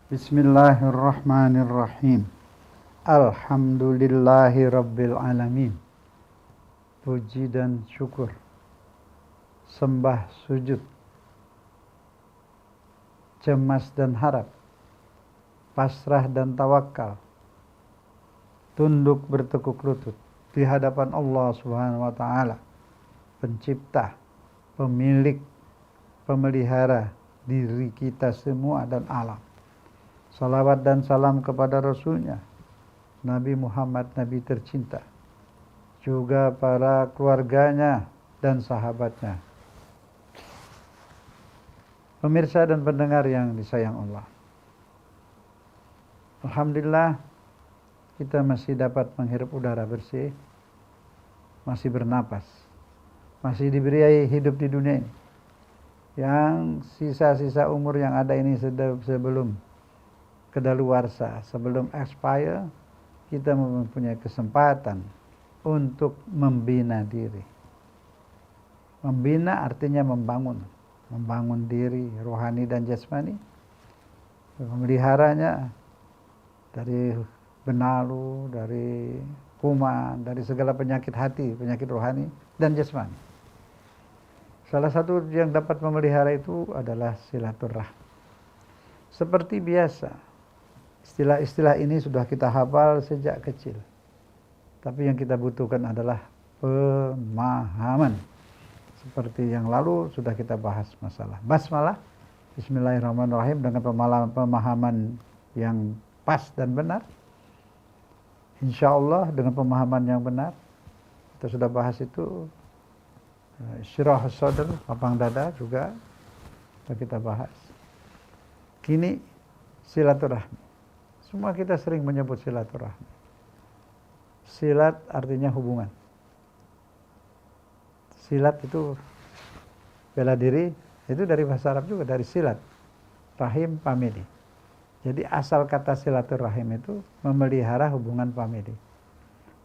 Bismillahirrahmanirrahim. Alhamdulillahi Rabbil Alamin. Puji dan syukur, sembah sujud, cemas dan harap, pasrah dan tawakal, tunduk bertekuk lutut di hadapan Allah Subhanahu wa taala, pencipta, pemilik, pemelihara diri kita semua dan alam. Salawat dan salam kepada Rasulnya, Nabi Muhammad, Nabi tercinta, juga para keluarganya dan sahabatnya. Pemirsa dan pendengar yang disayang Allah, alhamdulillah kita masih dapat menghirup udara bersih, masih bernapas, masih diberi hidup di dunia ini. Yang sisa-sisa umur yang ada ini sebelum kedaluarsa, sebelum expire, kita mempunyai kesempatan untuk membina diri. Membina artinya membangun diri rohani dan jasmani, memeliharanya dari benalu, dari kuman, dari segala penyakit hati, penyakit rohani dan jasmani. Salah satu yang dapat memelihara itu adalah silaturahmi. Seperti biasa, istilah-istilah ini sudah kita hafal sejak kecil. Tapi yang kita butuhkan adalah pemahaman. Seperti yang lalu sudah kita bahas masalah basmalah, bismillahirrahmanirrahim, dengan pemahaman yang pas dan benar. Insya Allah dengan pemahaman yang benar. Kita sudah bahas itu. Syirah sadr, lapang dada juga kita bahas. Kini silaturahmi. Semua kita sering menyebut silaturahmi. Silat artinya hubungan. Silat itu bela diri, itu dari bahasa Arab juga, dari silat. Rahim, family. Jadi asal kata silaturahim itu memelihara hubungan family.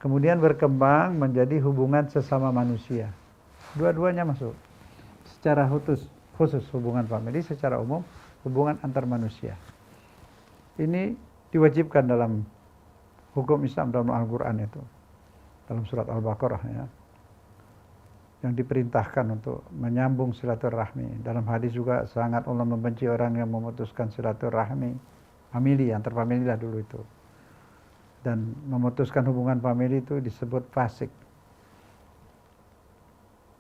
Kemudian berkembang menjadi hubungan sesama manusia. Dua-duanya masuk. Secara khusus hubungan family, secara umum hubungan antar manusia. Ini diwajibkan dalam hukum Islam, dalam Al-Quran itu, dalam surat Al-Baqarah ya, yang diperintahkan untuk menyambung silaturahmi. Dalam hadis juga sangat Allah membenci orang yang memutuskan silaturahmi famili, antar famili lah dulu itu. Dan memutuskan hubungan famili itu disebut fasik.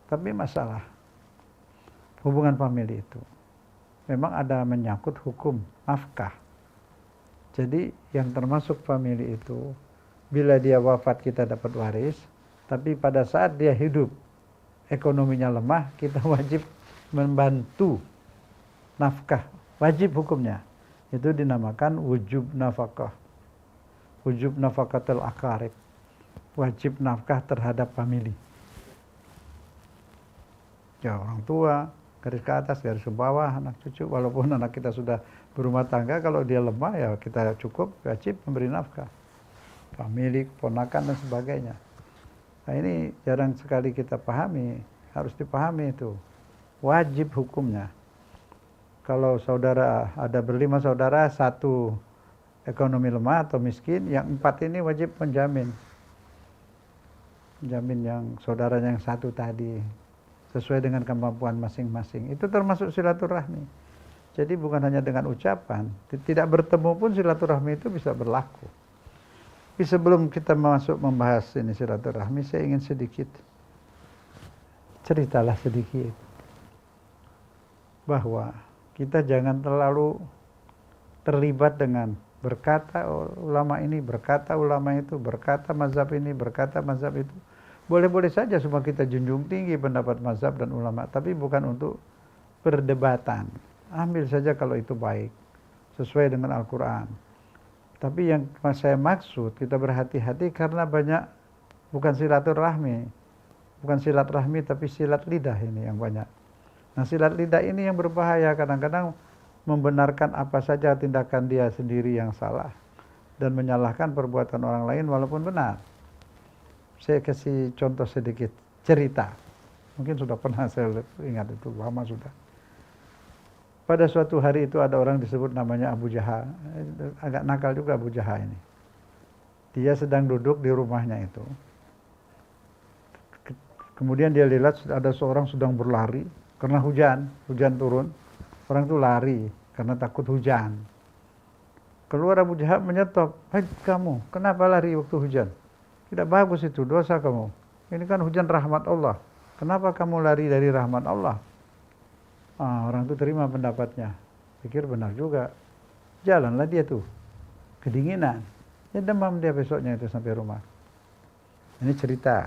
Tapi masalah hubungan famili itu memang ada menyangkut hukum nafkah. Jadi yang termasuk famili itu, bila dia wafat kita dapat waris, tapi pada saat dia hidup ekonominya lemah, kita wajib membantu nafkah, wajib hukumnya. Itu dinamakan wujub nafkah, wujub nafkatul aqarib, wajib nafkah terhadap famili. Ya, orang tua, garis ke atas, garis ke bawah, anak cucu. Walaupun anak kita sudah berumah tangga, kalau dia lemah ya kita cukup wajib memberi nafkah. Famili, ponakan dan sebagainya. Nah ini jarang sekali kita pahami, harus dipahami itu. Wajib hukumnya. Kalau saudara ada berlima saudara, satu ekonomi lemah atau miskin, yang empat ini wajib menjamin. Menjamin yang saudaranya yang satu tadi, sesuai dengan kemampuan masing-masing. Itu termasuk silaturahmi. Jadi bukan hanya dengan ucapan, tidak bertemu pun silaturahmi itu bisa berlaku. Tapi sebelum kita masuk membahas ini silaturahmi, saya ingin ceritalah sedikit bahwa kita jangan terlalu terlibat dengan berkata ulama ini, berkata ulama itu, berkata mazhab ini, berkata mazhab itu. Boleh-boleh saja semua kita junjung tinggi pendapat mazhab dan ulama, tapi bukan untuk perdebatan. Ambil saja kalau itu baik, sesuai dengan Al-Quran. Tapi yang saya maksud, kita berhati-hati karena banyak, bukan silaturahmi, bukan silaturahmi tapi silat lidah ini yang banyak. Nah silat lidah ini yang berbahaya, kadang-kadang membenarkan apa saja tindakan dia sendiri yang salah, dan menyalahkan perbuatan orang lain walaupun benar. Saya kasih contoh sedikit cerita. Mungkin sudah pernah saya ingat itu, lama sudah. pada suatu hari itu ada orang disebut namanya Abu Jahal. Agak nakal juga Abu Jahal ini. Dia sedang duduk di rumahnya itu. Kemudian dia lihat ada seorang sedang berlari karena hujan turun. Orang itu lari karena takut hujan. Keluar Abu Jahal menyetop. Hei kamu, kenapa lari waktu hujan? Tidak bagus itu, dosa kamu. Ini kan hujan rahmat Allah. Kenapa kamu lari dari rahmat Allah? Orang itu terima pendapatnya. Pikir benar juga. Jalanlah dia tuh. Kedinginan. Ya demam dia besoknya itu sampai rumah. Ini cerita.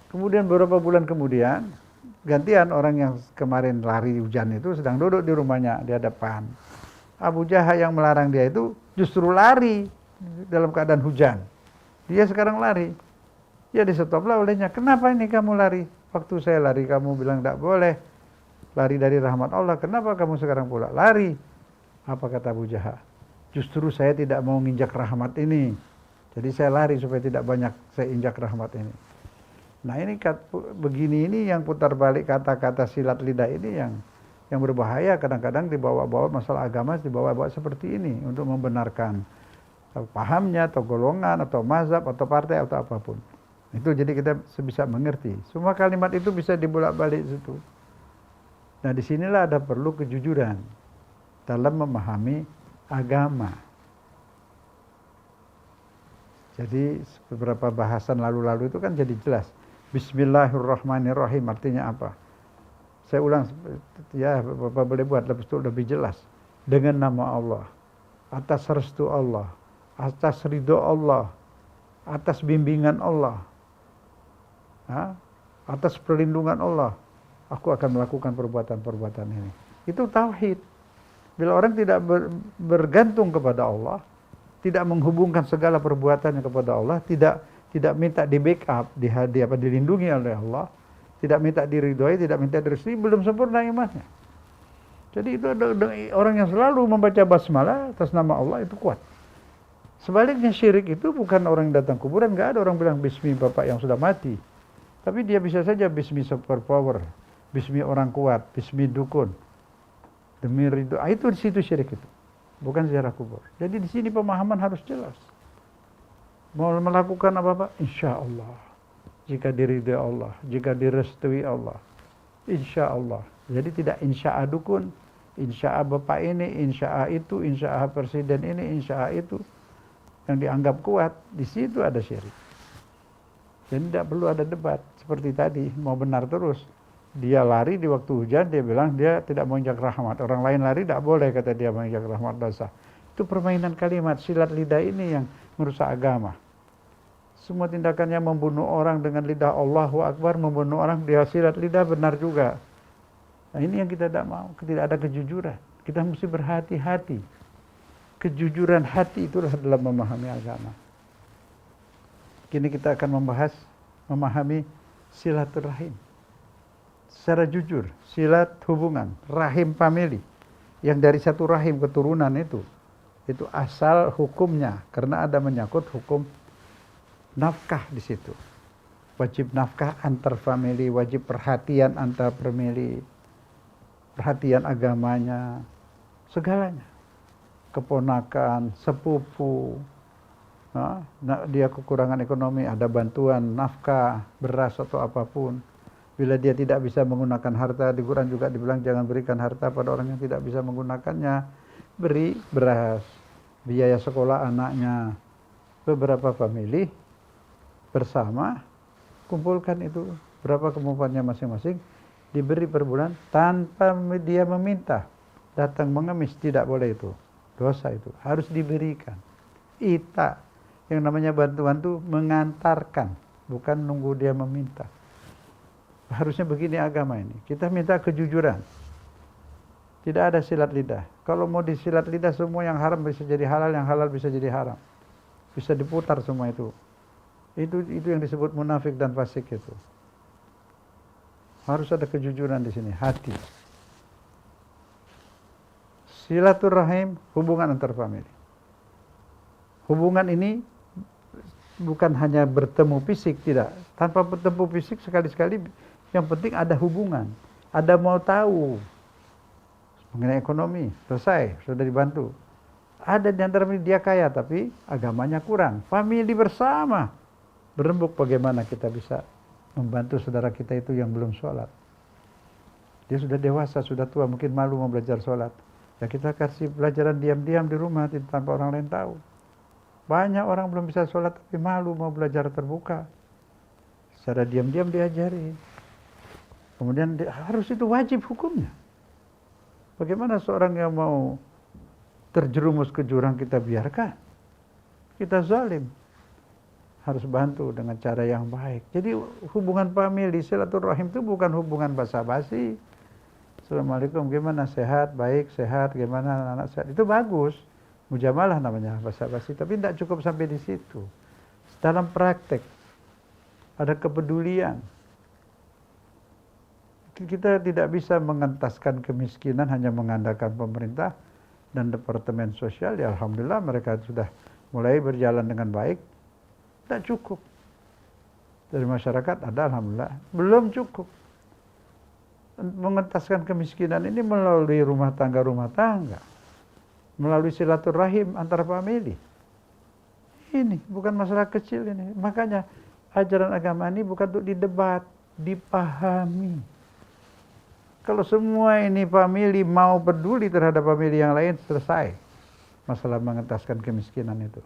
Kemudian beberapa bulan kemudian, gantian orang yang kemarin lari hujan itu sedang duduk di rumahnya di hadapan. Abu Jahal yang melarang dia itu justru lari dalam keadaan hujan. Dia sekarang lari. Ya disetoplah olehnya. Kenapa ini kamu lari? Waktu saya lari kamu bilang tidak boleh. Lari dari rahmat Allah. Kenapa kamu sekarang pula lari? Apa kata Abu Jahal? Justru saya tidak mau nginjak rahmat ini. Jadi saya lari supaya tidak banyak saya injak rahmat ini. Nah ini begini ini yang putar balik kata-kata silat lidah ini yang berbahaya. Kadang-kadang dibawa-bawa masalah agama dibawa-bawa seperti ini untuk membenarkan pahamnya atau golongan atau mazhab atau partai atau apapun. Itu jadi kita bisa mengerti. Semua kalimat itu bisa dibolak-balik situ. Nah disinilah ada perlu kejujuran dalam memahami agama. Jadi beberapa bahasan lalu-lalu itu kan jadi jelas. Bismillahirrahmanirrahim artinya apa? Saya ulang ya Bapak boleh buat lebih jelas. Dengan nama Allah, atas restu Allah, atas ridho Allah, atas bimbingan Allah, atas perlindungan Allah, aku akan melakukan perbuatan-perbuatan ini. Itu tauhid. Bila orang tidak bergantung kepada Allah, tidak menghubungkan segala perbuatannya kepada Allah, tidak minta di backup, dilindungi oleh Allah, tidak minta diridhoi, tidak minta direstui, belum sempurna imannya. Jadi itu ada orang yang selalu membaca basmalah atas nama Allah itu kuat. Sebaliknya syirik itu bukan orang yang datang kuburan, nggak ada orang bilang bismi bapak yang sudah mati. Tapi dia bisa saja bismi superpower, bismi orang kuat, bismi dukun, demi ridho. Itu di situ syirik itu, bukan ziarah kubur. Jadi di sini pemahaman harus jelas. Mau melakukan apa-apa, insya Allah. Jika diridhoi Allah, jika direstui Allah, insya Allah. Jadi tidak insya dukun, insya bapak ini, insya itu, insya presiden ini, insya itu yang dianggap kuat. Di situ ada syirik. Jadi tidak perlu ada debat seperti tadi, mau benar terus. Dia lari di waktu hujan, dia bilang dia tidak menginjak rahmat. Orang lain lari tidak boleh, kata dia menginjak rahmat dosa. Itu permainan kalimat silat lidah ini yang merusak agama. Semua tindakannya membunuh orang dengan lidah Allahu Akbar, membunuh orang dia silat lidah benar juga. Nah ini yang kita tidak mau, tidak ada kejujuran. Kita mesti berhati-hati. Kejujuran hati itulah dalam memahami agama. Kini kita akan memahami silaturahim. Secara jujur, silat hubungan, rahim family. Yang dari satu rahim keturunan itu asal hukumnya. Karena ada menyangkut hukum nafkah di situ. Wajib nafkah antar family, wajib perhatian antar family, perhatian agamanya, segalanya. Keponakan, sepupu, dia kekurangan ekonomi, ada bantuan nafkah, beras atau apapun. Bila dia tidak bisa menggunakan harta, di Quran juga dibilang jangan berikan harta pada orang yang tidak bisa menggunakannya. Beri beras, biaya sekolah anaknya. Beberapa famili bersama kumpulkan itu berapa kemampuannya masing-masing, diberi per bulan tanpa dia meminta. Datang mengemis, tidak boleh itu. Dosa itu harus diberikan. Ita, yang namanya bantuan itu mengantarkan, bukan nunggu dia meminta. Harusnya begini agama ini. Kita minta kejujuran. Tidak ada silat lidah. Kalau mau disilat lidah, semua yang haram bisa jadi halal, yang halal bisa jadi haram. Bisa diputar semua itu. Itu yang disebut munafik dan fasik itu. Harus ada kejujuran di sini, hati. Silaturahim, hubungan antar famili. Hubungan ini bukan hanya bertemu fisik, tidak. Tanpa bertemu fisik sekali-sekali, yang penting ada hubungan. Ada mau tahu. mengenai ekonomi, selesai, sudah dibantu. Ada di antara dia kaya tapi agamanya kurang. Famili bersama berembuk bagaimana kita bisa membantu saudara kita itu yang belum sholat. Dia sudah dewasa, sudah tua, mungkin malu mau belajar sholat. Ya kita kasih pelajaran diam-diam di rumah tanpa orang lain tahu. Banyak orang belum bisa sholat tapi malu mau belajar terbuka. Secara diam-diam diajari. Kemudian harus itu wajib hukumnya. Bagaimana seorang yang mau terjerumus ke jurang kita biarkan? Kita zalim. Harus bantu dengan cara yang baik. Jadi hubungan famili, silaturahim itu bukan hubungan basa-basi. Assalamualaikum, gimana, sehat, baik, sehat, gimana anak sehat. Itu bagus. Mujamalah namanya basa-basi, tapi tidak cukup sampai di situ. Dalam praktek ada kepedulian. Kita tidak bisa mengentaskan kemiskinan hanya mengandalkan pemerintah dan departemen sosial. Ya alhamdulillah mereka sudah mulai berjalan dengan baik. Tidak cukup. Dari masyarakat ada alhamdulillah. Belum cukup. Mengentaskan kemiskinan ini melalui rumah tangga. Melalui silaturahim antar famili. Ini bukan masalah kecil ini. Makanya ajaran agama ini bukan untuk didebat, dipahami. Kalau semua ini famili mau peduli terhadap famili yang lain, selesai masalah mengentaskan kemiskinan itu.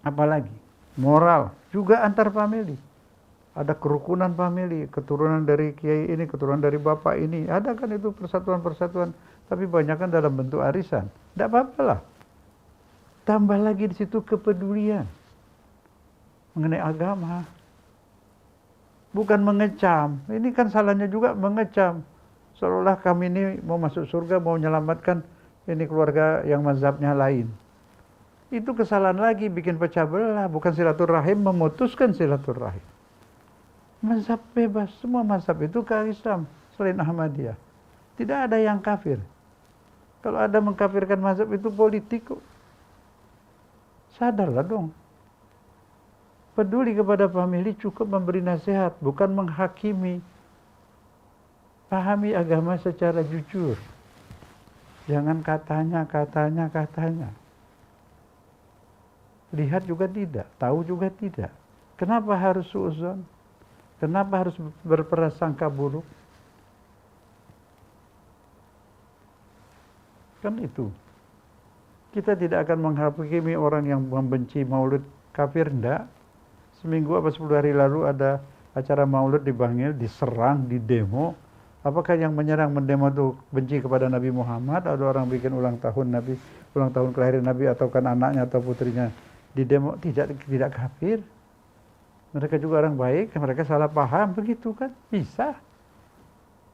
Apalagi moral juga antar famili. Ada kerukunan famili, keturunan dari kiai ini, keturunan dari bapak ini. Ada kan itu persatuan-persatuan, tapi banyak kan dalam bentuk arisan. Tidak apa-apa lah. Tambah lagi di situ kepedulian mengenai agama. Bukan mengecam. Ini kan salahnya juga mengecam. Seolah-olah kami ini mau masuk surga, mau menyelamatkan ini keluarga yang mazhabnya lain. Itu kesalahan lagi, bikin pecah belah. Bukan silaturahim, memutuskan silaturahim. Mazhab bebas, semua mazhab itu ke Islam selain Ahmadiyah. Tidak ada yang kafir. Kalau ada mengkafirkan mazhab itu politik kok. Sadarlah dong. Peduli kepada famili cukup memberi nasihat, bukan menghakimi. Pahami agama secara jujur. Jangan katanya. Lihat juga tidak, tahu juga tidak. Kenapa harus suudzon? Kenapa harus berprasangka buruk? Kan itu. Kita tidak akan menghakimi orang yang membenci maulid kafir, enggak. Seminggu apa 10 hari lalu ada acara maulid di Bangil, diserang, didemo. Apakah yang menyerang mendemo itu benci kepada Nabi Muhammad? Ada orang bikin ulang tahun Nabi, ulang tahun kelahiran Nabi, atau kan anaknya atau putrinya di demo, tidak kafir. Mereka juga orang baik, mereka salah paham, begitu kan? Bisa.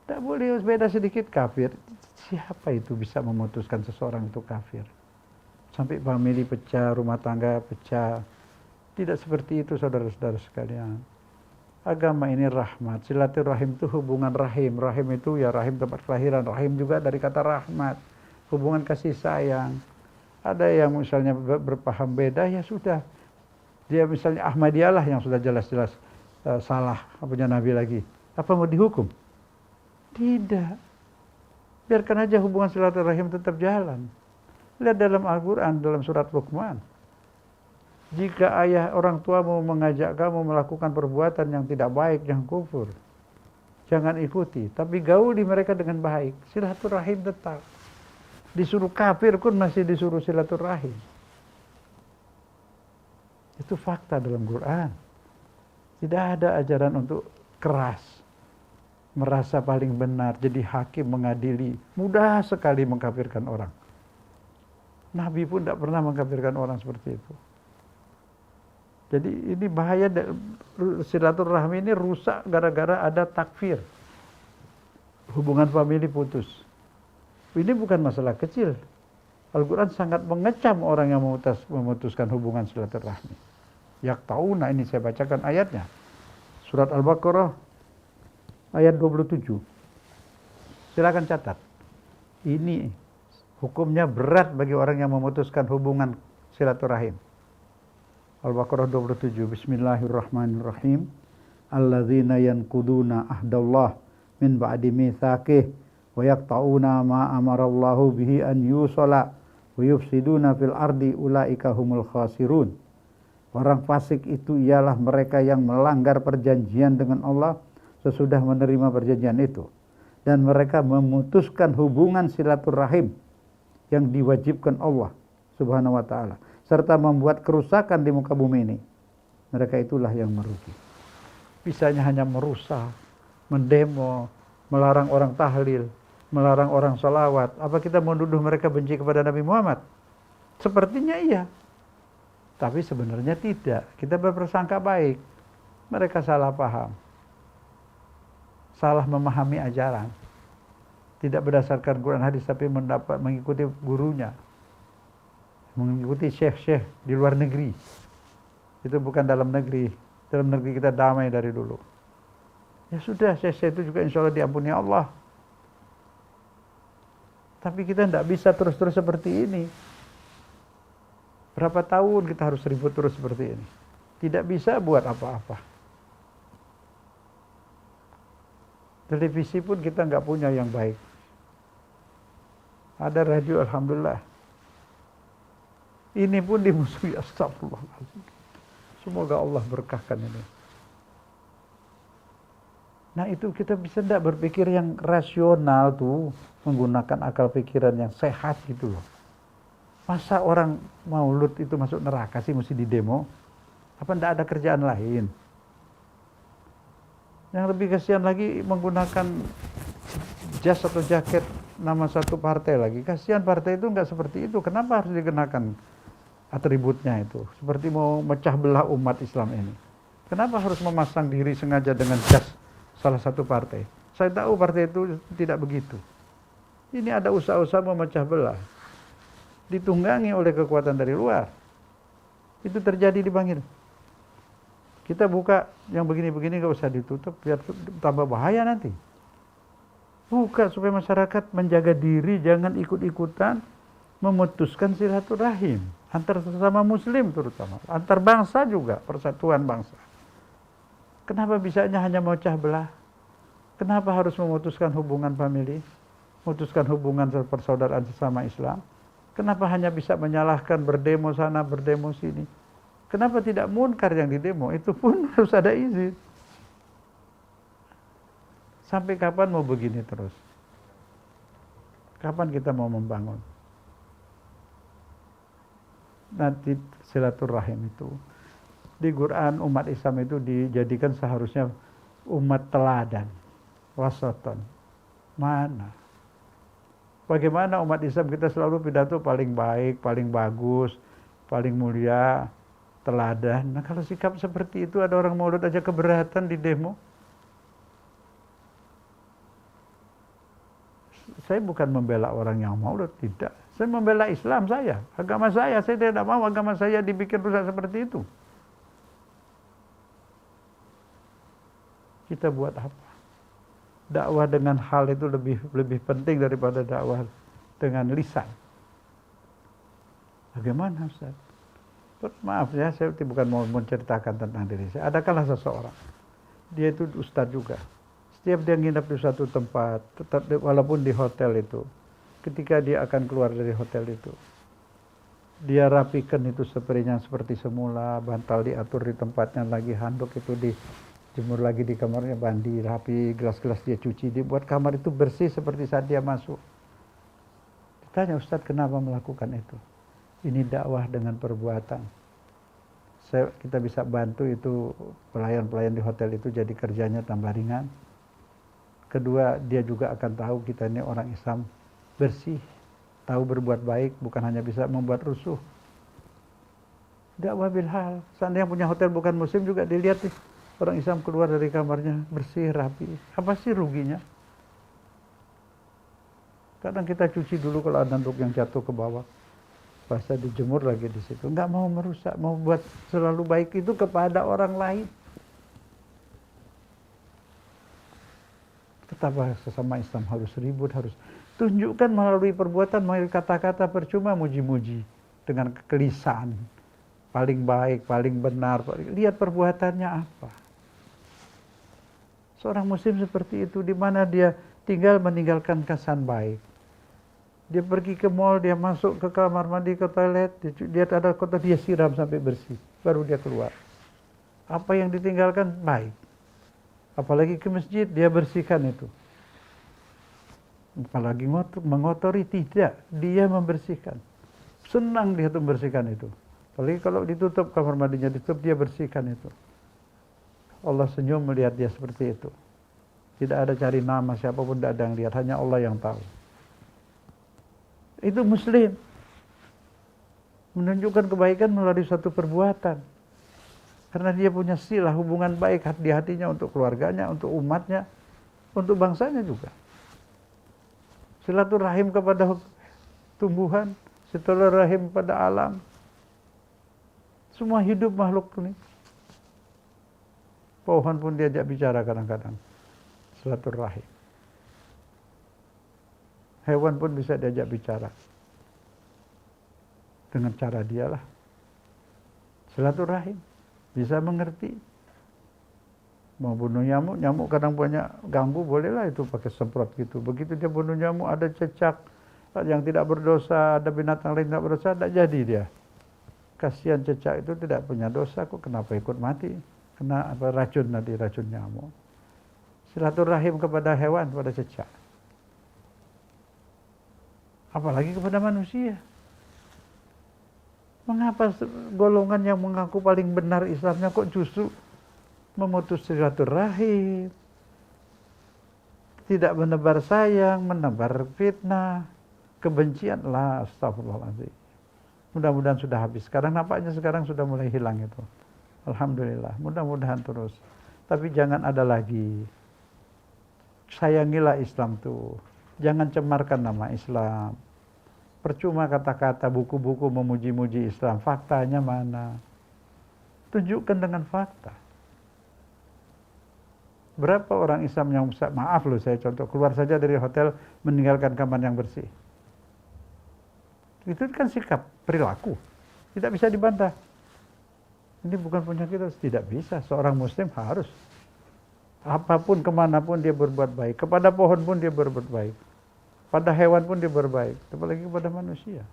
Tidak boleh beda sedikit kafir. Siapa itu bisa memutuskan seseorang itu kafir? Sampai famili pecah, rumah tangga pecah. Tidak seperti itu saudara-saudara sekalian. Agama ini rahmat. Silaturahim itu hubungan rahim. Rahim itu ya rahim tempat kelahiran. Rahim juga dari kata rahmat. Hubungan kasih sayang. Ada yang misalnya berpaham beda, ya sudah. Dia misalnya Ahmadiyah lah yang sudah jelas-jelas salah, punya Nabi lagi. Apa mau dihukum? Tidak. Biarkan aja hubungan silaturahim tetap jalan. Lihat dalam Al-Quran, dalam surat Luqman. Jika ayah orang tua mau mengajak kamu melakukan perbuatan yang tidak baik, yang kufur, jangan ikuti. Tapi gauli mereka dengan baik. Silaturahim tetap. Disuruh kafir pun masih disuruh silaturahim. Itu fakta dalam Quran. Tidak ada ajaran untuk keras, merasa paling benar, jadi hakim mengadili. Mudah sekali mengkafirkan orang. Nabi pun tidak pernah mengkafirkan orang seperti itu. Jadi ini bahaya, silaturahmi ini rusak gara-gara ada takfir. Hubungan famili putus. Ini bukan masalah kecil. Al-Quran sangat mengecam orang yang memutuskan hubungan silaturahmi. Yaqta'una, ini saya bacakan ayatnya. Surat Al-Baqarah ayat 27. Silakan catat. Ini hukumnya berat bagi orang yang memutuskan hubungan silaturahim. Al-Baqarah 27. Bismillahirrahmanirrahim. Alladzina yanquduna ahdallah min ba'di mitsaqih wa yaqta'una ma amarallahu bihi an yusala wa yufsiduna fil ardi ulaika humul khasirun. Orang fasik itu ialah mereka yang melanggar perjanjian dengan Allah sesudah menerima perjanjian itu, dan mereka memutuskan hubungan silaturahim yang diwajibkan Allah Subhanahu wa taala, serta membuat kerusakan di muka bumi ini. Mereka itulah yang merugi. Bisanya hanya merusak, mendemo, melarang orang tahlil, melarang orang salawat. Apa kita menuduh mereka benci kepada Nabi Muhammad? Sepertinya iya. Tapi sebenarnya tidak. Kita berprasangka baik. Mereka salah paham. Salah memahami ajaran. Tidak berdasarkan Quran hadis, tapi mengikuti gurunya. Mengikuti syekh-syekh di luar negeri. Itu bukan dalam negeri. Dalam negeri kita damai dari dulu. Ya sudah, syekh-syekh itu juga insya Allah diampuni Allah. Tapi kita tidak bisa terus-terus seperti ini. Berapa tahun kita harus ribut terus seperti ini? Tidak bisa buat apa-apa. Televisi pun kita nggak punya yang baik. Ada radio, alhamdulillah. Ini pun dimusuhi, astagfirullahaladzim. Semoga Allah berkahkan ini. Nah itu kita bisa tidak berpikir yang rasional tuh, menggunakan akal pikiran yang sehat gitu loh. Masa orang maulud itu masuk neraka sih mesti didemo? Apa tidak ada kerjaan lain? Yang lebih kasihan lagi menggunakan jas atau jaket nama satu partai lagi. Kasihan partai itu nggak seperti itu. Kenapa harus dikenakan atributnya itu? Seperti mau mecah belah umat Islam ini. Kenapa harus memasang diri sengaja dengan jas salah satu partai? Saya tahu partai itu tidak begitu. Ini ada usaha-usaha memecah belah. Ditunggangi oleh kekuatan dari luar. Itu terjadi di Bangil. Kita buka yang begini-begini nggak usah ditutup, biar tambah bahaya nanti. Buka supaya masyarakat menjaga diri, jangan ikut-ikutan memutuskan silaturahim antar sesama Muslim, terutama antar bangsa juga, persatuan bangsa. Kenapa bisanya hanya memecah belah? Kenapa harus memutuskan hubungan famili, memutuskan hubungan persaudaraan sesama Islam? Kenapa hanya bisa menyalahkan berdemo sana, berdemo sini? Kenapa tidak munkar yang didemo? Itu pun harus ada izin. Sampai kapan mau begini terus? Kapan kita mau membangun? Nanti silaturahim itu. Di Quran umat Islam itu dijadikan seharusnya umat teladan. Wasatan. Mana? Bagaimana umat Islam kita selalu pidato paling baik, paling bagus, paling mulia, teladan. Nah kalau sikap seperti itu ada orang maulud aja keberatan di demo. Saya bukan membela orang yang maulud, tidak. Saya membela Islam saya, agama saya. Saya tidak mau agama saya dibikin rusak seperti itu. Kita buat apa? Dakwah dengan hal itu lebih penting daripada dakwah dengan lisan. Bagaimana Ustaz? Maaf ya, saya bukan mau menceritakan tentang diri saya. Adakanlah seseorang, dia itu ustadz juga. Setiap dia nginap di suatu tempat, tetap walaupun di hotel itu, ketika dia akan keluar dari hotel itu, dia rapikan itu spraynya seperti semula, bantal diatur di tempatnya lagi, handuk itu dijemur lagi di kamarnya, mandi rapi, gelas-gelas dia cuci, dibuat kamar itu bersih seperti saat dia masuk. Ditanya, Ustadz kenapa melakukan itu? Ini dakwah dengan perbuatan. Kita bisa bantu itu pelayan-pelayan di hotel itu jadi kerjanya tambah ringan. Kedua, dia juga akan tahu kita ini orang Islam bersih, tahu berbuat baik, bukan hanya bisa membuat rusuh. Dakwah bil hal. Seandainya punya hotel bukan muslim juga dilihat nih, orang Islam keluar dari kamarnya bersih, rapi. Apa sih ruginya? Kadang kita cuci dulu kalau ada handuk yang jatuh ke bawah. Basah dijemur lagi di situ. Enggak mau merusak, mau buat selalu baik itu kepada orang lain. Betapa sesama Islam harus ribut, harus tunjukkan melalui perbuatan, melalui kata-kata, percuma muji-muji dengan kekelisan. Paling baik, paling benar. Lihat perbuatannya apa. Seorang muslim seperti itu, di mana dia tinggal meninggalkan kesan baik. Dia pergi ke mall, dia masuk ke kamar mandi, ke toilet, dia ada kotor, dia siram sampai bersih, baru dia keluar. Apa yang ditinggalkan baik. Apalagi ke masjid, dia bersihkan itu. Apalagi mengotori, tidak, dia membersihkan. Senang dia tuh membersihkan itu. Apalagi kalau ditutup, kamar mandinya ditutup, dia bersihkan itu. Allah senyum melihat dia seperti itu. Tidak ada cari nama, siapapun tidak ada yang lihat, hanya Allah yang tahu. Itu muslim. Menunjukkan kebaikan melalui satu perbuatan. Karena dia punya silah hubungan baik di hatinya untuk keluarganya, untuk umatnya, untuk bangsanya juga. Silaturahim kepada tumbuhan, silaturahim pada alam. Semua hidup makhluk ini. Pohon pun diajak bicara kadang-kadang. Silaturahim. Hewan pun bisa diajak bicara. Dengan cara dialah. Silaturahim. Bisa mengerti. Mau bunuh nyamuk, nyamuk kadang banyak ganggu, bolehlah itu pakai semprot gitu. Begitu dia bunuh nyamuk, ada cecak yang tidak berdosa, ada binatang lain tidak berdosa, tidak jadi dia. Kasihan cecak itu tidak punya dosa, kok kenapa ikut mati? Kena apa racun nanti, racun nyamuk. Silaturahim kepada hewan, kepada cecak. Apalagi kepada manusia. Mengapa golongan yang mengaku paling benar Islamnya kok justru memutus silaturahim, tidak menebar sayang, menebar fitnah, kebencian? Lah, astagfirullahaladzim. Mudah-mudahan sudah habis. Sekarang nampaknya sudah mulai hilang itu. Alhamdulillah. Mudah-mudahan terus. Tapi jangan ada lagi. Sayangilah Islam tuh. Jangan cemarkan nama Islam. Percuma kata-kata buku-buku memuji-muji Islam. Faktanya mana? Tunjukkan dengan fakta. Berapa orang Islam yang, maaf loh saya contoh, keluar saja dari hotel meninggalkan kamar yang bersih. Itu kan sikap, perilaku. Tidak bisa dibantah. Ini bukan punya kita, tidak bisa. Seorang muslim harus. Apapun, kemanapun dia berbuat baik. Kepada pohon pun dia berbuat baik. Pada hewan pun dia berbaik, apalagi kepada manusia.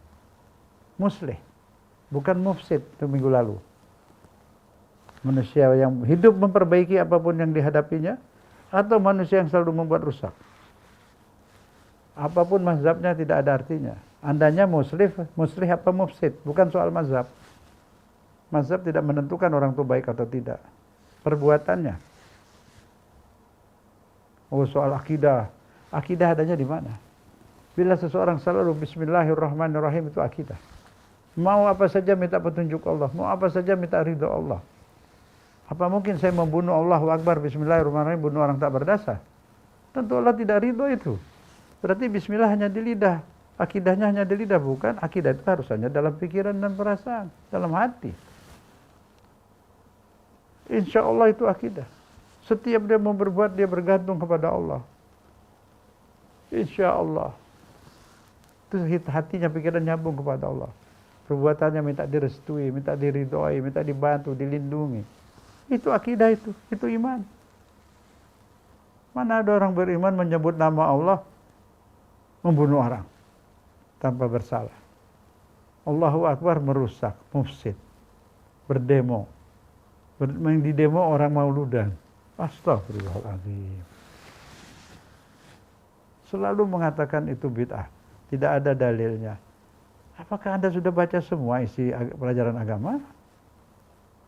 Muslih, bukan mufsid itu minggu lalu. Manusia yang hidup memperbaiki apapun yang dihadapinya, atau manusia yang selalu membuat rusak. Apapun mazhabnya tidak ada artinya. Andanya muslih apa mufsid, bukan soal mazhab. Mazhab tidak menentukan orang itu baik atau tidak. Perbuatannya. Oh, soal akidah. Akidah adanya di mana? Bila seseorang selalu bismillahirrahmanirrahim, itu akidah. Mau apa saja minta petunjuk Allah. Mau apa saja minta ridho Allah. Apa mungkin saya membunuh Allahu Akbar, bismillahirrahmanirrahim, bunuh orang tak berdasar? Tentu Allah tidak ridho itu. Berarti bismillah hanya di lidah. Akidahnya hanya di lidah, bukan. Akidah itu harus hanya dalam pikiran dan perasaan. Dalam hati. Insya Allah itu akidah. Setiap dia mau berbuat, dia bergantung kepada Allah. Insya Allah. Itu hatinya, pikiran nyambung kepada Allah. Perbuatannya minta direstui, minta diridhoi, minta dibantu, dilindungi. Itu akidah itu iman. Mana ada orang beriman menyebut nama Allah, membunuh orang tanpa bersalah. Allahu Akbar merusak, mufsid, berdemo. Di demo orang mauludan. Astagfirullahaladzim. Selalu mengatakan itu bid'ah. Tidak ada dalilnya. Apakah Anda sudah baca semua isi pelajaran agama?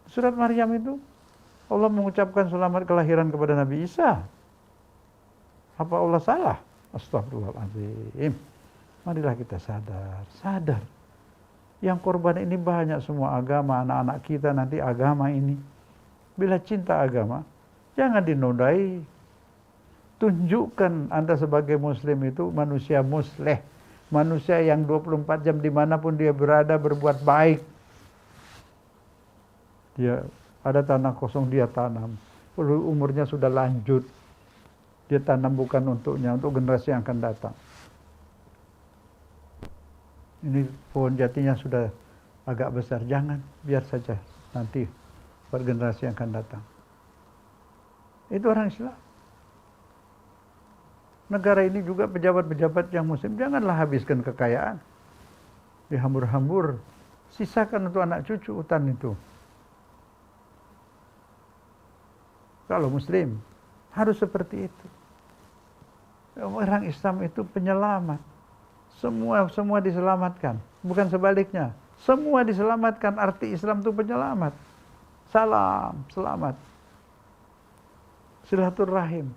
Surat Maryam itu Allah mengucapkan selamat kelahiran kepada Nabi Isa. Apa Allah salah? Astagfirullahaladzim. Marilah kita sadar. Yang korban ini banyak semua agama, anak-anak kita nanti agama ini. Bila cinta agama, jangan dinodai. Tunjukkan Anda sebagai muslim itu manusia musleh. Manusia yang 24 jam dimanapun dia berada berbuat baik. Dia ada tanah kosong, dia tanam. Umurnya sudah lanjut. Dia tanam bukan untuknya, untuk generasi yang akan datang. Ini pohon jatinya sudah agak besar. Jangan, biar saja nanti buat generasi yang akan datang. Itu orang Islam. negara ini juga pejabat-pejabat yang muslim, janganlah habiskan kekayaan. Dihambur-hambur, sisakan untuk anak cucu hutan itu. Kalau muslim, harus seperti itu. Orang Islam itu penyelamat. Semua diselamatkan. Bukan sebaliknya. Semua diselamatkan, arti Islam itu penyelamat. Salam, selamat. Silaturahim.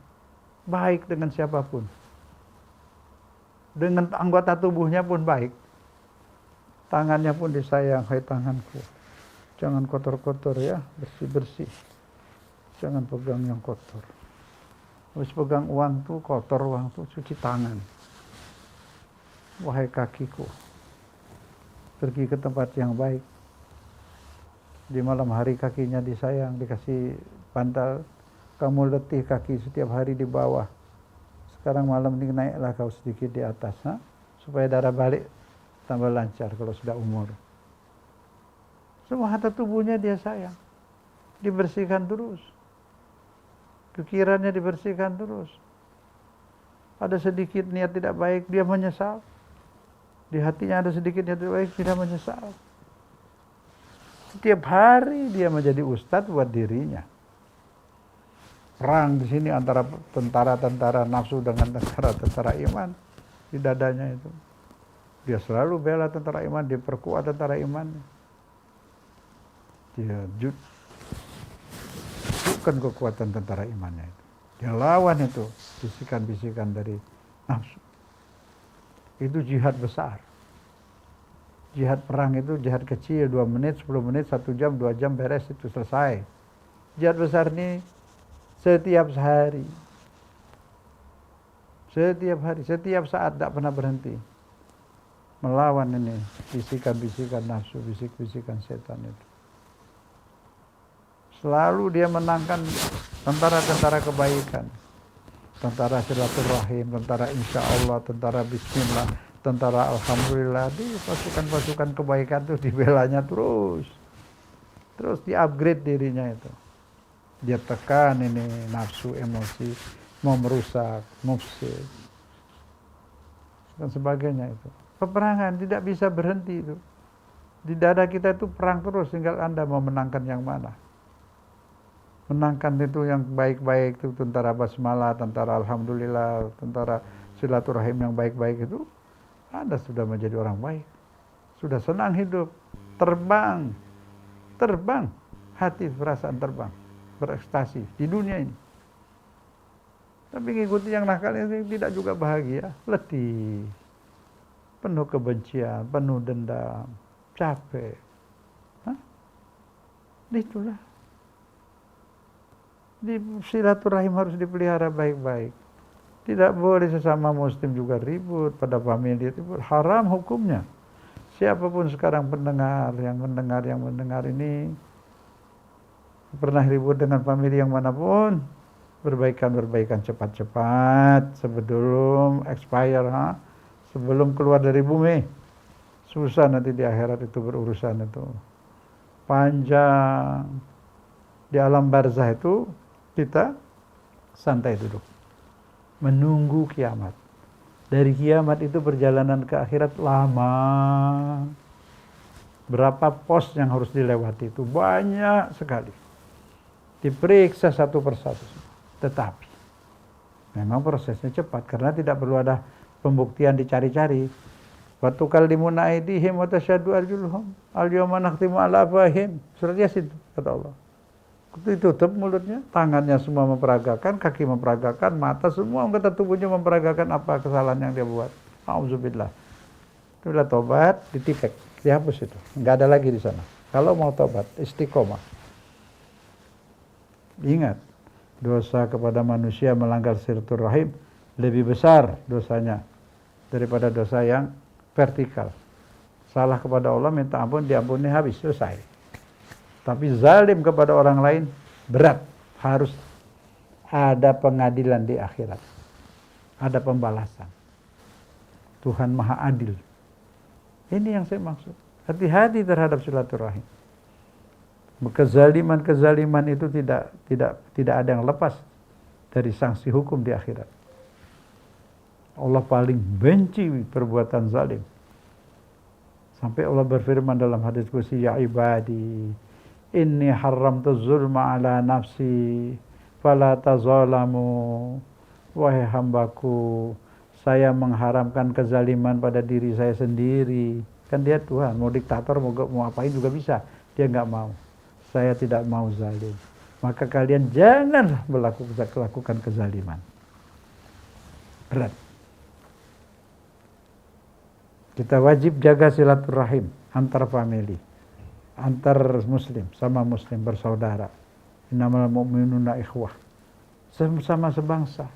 Baik dengan siapapun. Dengan anggota tubuhnya pun baik. Tangannya pun disayang, hai tanganku. Jangan kotor-kotor ya, bersih-bersih. Jangan pegang yang kotor. Habis pegang uang tuh, kotor uang tuh, cuci tangan. Wahai kakiku, pergi ke tempat yang baik. Di malam hari kakinya disayang, dikasih bantal. Kamu letih kaki setiap hari di bawah. Sekarang malam ini naiklah kau sedikit di atas, supaya darah balik tambah lancar kalau sudah umur. Semua harta tubuhnya dia sayang. Dibersihkan terus. Pikirannya dibersihkan terus. Ada sedikit niat tidak baik, dia menyesal. Di hatinya ada sedikit niat tidak baik, dia menyesal. Setiap hari dia menjadi ustadz buat dirinya. Perang di sini antara tentara-tentara nafsu dengan tentara iman di dadanya itu. Dia selalu bela tentara iman, dia perkuat tentara iman. Dia tunjukkan kekuatan tentara imannya itu. Dia lawan itu bisikan-bisikan dari nafsu. Itu jihad besar. Jihad perang itu jihad kecil, 2 menit, 10 menit, 1 jam, 2 jam beres itu selesai. Jihad besar ini setiap hari. Setiap hari, setiap saat tidak pernah berhenti. Melawan ini bisikan-bisikan nafsu, bisik-bisikan setan itu. Selalu dia menangkan tentara-tentara kebaikan. Tentara silaturahim, tentara insya Allah, tentara bismillah, tentara alhamdulillah. Di pasukan-pasukan kebaikan itu dibelanya terus. Terus di-upgrade dirinya itu. Dia tekan ini nafsu, emosi, mau merusak, mufsid, dan sebagainya itu. Peperangan tidak bisa berhenti itu. Di dada kita itu perang terus, tinggal Anda mau menangkan yang mana. Menangkan itu yang baik-baik itu, tentara basmalah, tentara alhamdulillah, tentara silaturahim yang baik-baik itu, Anda sudah menjadi orang baik. Sudah senang hidup, terbang, hati perasaan terbang, berekstasi di dunia ini. Tapi mengikuti yang nakal ini tidak juga bahagia, letih, penuh kebencian, penuh dendam, capek. Itulah. Di silaturahim harus dipelihara baik-baik. Tidak boleh sesama muslim juga ribut, pada famili ribut. Haram hukumnya. Siapapun sekarang pendengar, yang mendengar ini pernah ribut dengan famili yang manapun, berbaikan cepat-cepat sebelum expire, sebelum keluar dari bumi. Susah nanti di akhirat itu berurusan itu. Panjang. Di alam barzah itu kita santai duduk. Menunggu kiamat. Dari kiamat itu perjalanan ke akhirat lama. Berapa pos yang harus dilewati itu? Banyak sekali. Diperiksa satu persatu. Tetapi memang prosesnya cepat karena tidak perlu ada pembuktian dicari-cari. Wa tukallimuna aydihim wa tashhadu arjuluhum al-yawma nakhtimu ala afwahihim. Surat Yasin kata Allah. Ditutup mulutnya, tangannya semua memperagakan, kaki memperagakan, mata semua anggota tubuhnya memperagakan apa kesalahan yang dia buat. Auzubillah. Bila tobat, ditipek, dihapus itu. Enggak ada lagi di sana. Kalau mau tobat, istiqomah. Ingat, dosa kepada manusia melanggar silaturahim lebih besar dosanya daripada dosa yang vertikal. Salah kepada Allah, minta ampun, diampuni, habis, selesai. Tapi zalim kepada orang lain berat, harus ada pengadilan di akhirat. Ada pembalasan. Tuhan Maha Adil. Ini yang saya maksud. Hati-hati terhadap silaturahim. Kezaliman itu tidak ada yang lepas dari sanksi hukum di akhirat. Allah paling benci perbuatan zalim. Sampai Allah berfirman dalam hadis qudsi, ya ibadi, inni haramtu zulma ala nafsi, fala tazalamu. Wahai hambaku, saya mengharamkan kezaliman pada diri saya sendiri. Kan dia Tuhan, mau diktator, mau apain juga bisa. Dia nggak mau. Saya tidak mau zalim. Maka kalian janganlah melakukan kezaliman. Berat. Kita wajib jaga silaturahim antar famili, antar muslim sama muslim bersaudara. Innamal mu'minuna ikhwah. Sama sebangsa.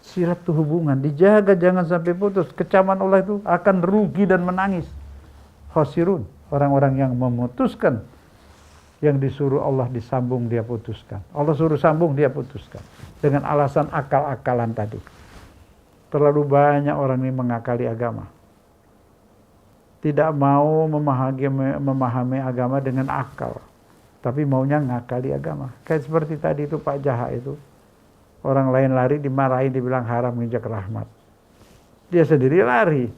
Sirat hubungan dijaga, jangan sampai putus. Kecaman Allah itu akan rugi dan menangis. Khosirun, orang-orang yang memutuskan. Yang disuruh Allah disambung dia putuskan. Allah suruh sambung dia putuskan. Dengan alasan akal-akalan tadi. Terlalu banyak orang ini mengakali agama. Tidak mau memahami agama dengan akal. Tapi maunya ngakali agama. Kayak seperti tadi itu Pak Jaha itu. Orang lain lari dimarahin, dibilang haram, nginjak rahmat. Dia sendiri lari.